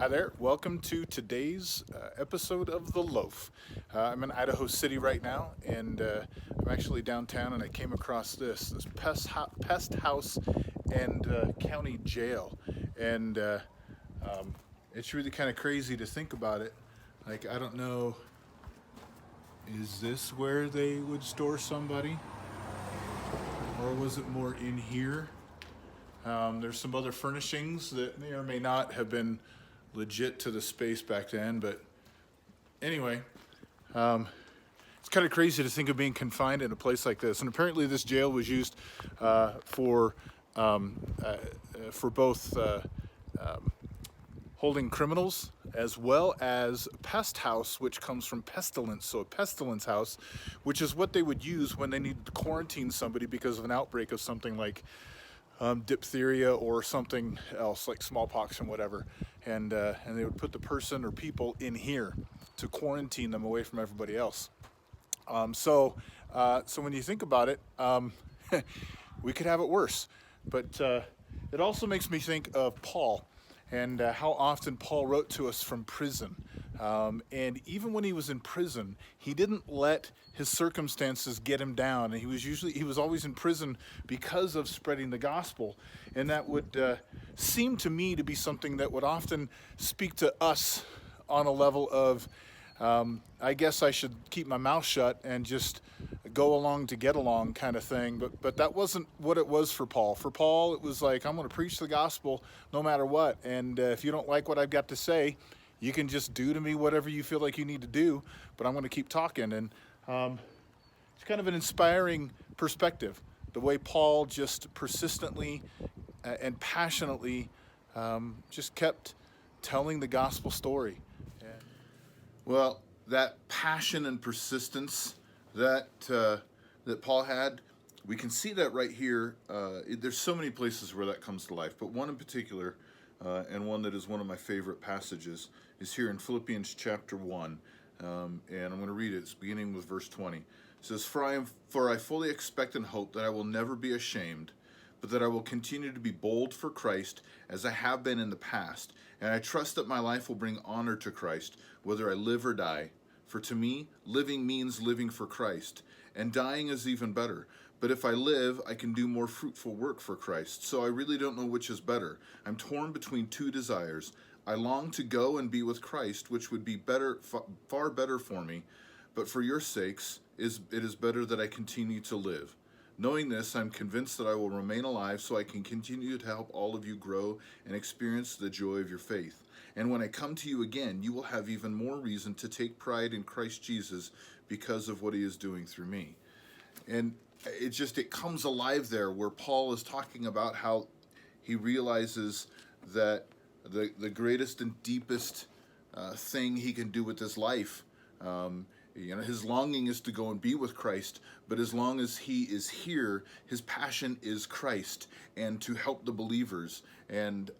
Hi there. Welcome to today's episode of The Loaf. I'm in Idaho City right now, and I'm actually downtown, and I came across this pest house and county jail, and it's really kind of crazy to think about it. Like, I don't know, is this where they would store somebody, or was it more in here? There's some other furnishings that may or may not have been legit to the space back then, but anyway, it's kind of crazy to think of being confined in a place like this. And apparently, this jail was used um, uh, for both holding criminals as well as pest house, which comes from pestilence. So a pestilence house, which is what they would use when they need to quarantine somebody because of an outbreak of something like diphtheria or something else like smallpox and whatever, and they would put the person or people in here to quarantine them away from everybody else. So when you think about it, we could have it worse. But it also makes me think of Paul and how often Paul wrote to us from prison. And even when he was in prison, he didn't let his circumstances get him down. And he was always in prison because of spreading the gospel. And that would seem to me to be something that would often speak to us on a level of, I guess I should keep my mouth shut and just go along to get along kind of thing. But that wasn't what it was for Paul. For Paul, it was like, I'm going to preach the gospel no matter what. And if you don't like what I've got to say, you can just do to me whatever you feel like you need to do, but I'm going to keep talking. And it's kind of an inspiring perspective, the way Paul just persistently and passionately just kept telling the gospel story. Well, that passion and persistence that Paul had, we can see that right here. There's so many places where that comes to life, but one in particular, and one that is one of my favorite passages, is here in Philippians chapter 1. And I'm going to read it. It's beginning with verse 20. It says, For I fully expect and hope that I will never be ashamed, but that I will continue to be bold for Christ as I have been in the past. And I trust that my life will bring honor to Christ, whether I live or die. For to me, living means living for Christ, and dying is even better. But if I live, I can do more fruitful work for Christ. So I really don't know which is better. I'm torn between two desires. I long to go and be with Christ, which would be better, far better for me. But for your sakes, it is better that I continue to live. Knowing this, I'm convinced that I will remain alive so I can continue to help all of you grow and experience the joy of your faith. And when I come to you again, you will have even more reason to take pride in Christ Jesus because of what he is doing through me. And it comes alive there where Paul is talking about how he realizes that the greatest and deepest thing he can do with his life, his longing is to go and be with Christ, but as long as he is here, his passion is Christ and to help the believers. And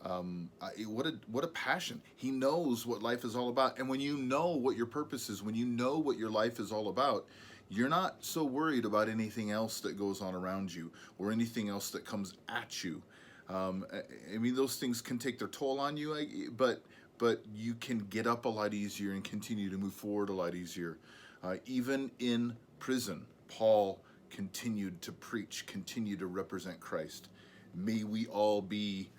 what a passion. He knows what life is all about. And when you know what your purpose is, when you know what your life is all about, you're not so worried about anything else that goes on around you or anything else that comes at you. Those things can take their toll on you, but you can get up a lot easier and continue to move forward a lot easier. Even in prison, Paul continued to preach, continued to represent Christ. May we all be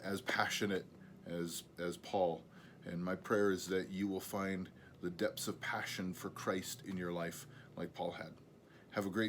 as passionate as Paul. And my prayer is that you will find the depths of passion for Christ in your life like Paul had. Have a great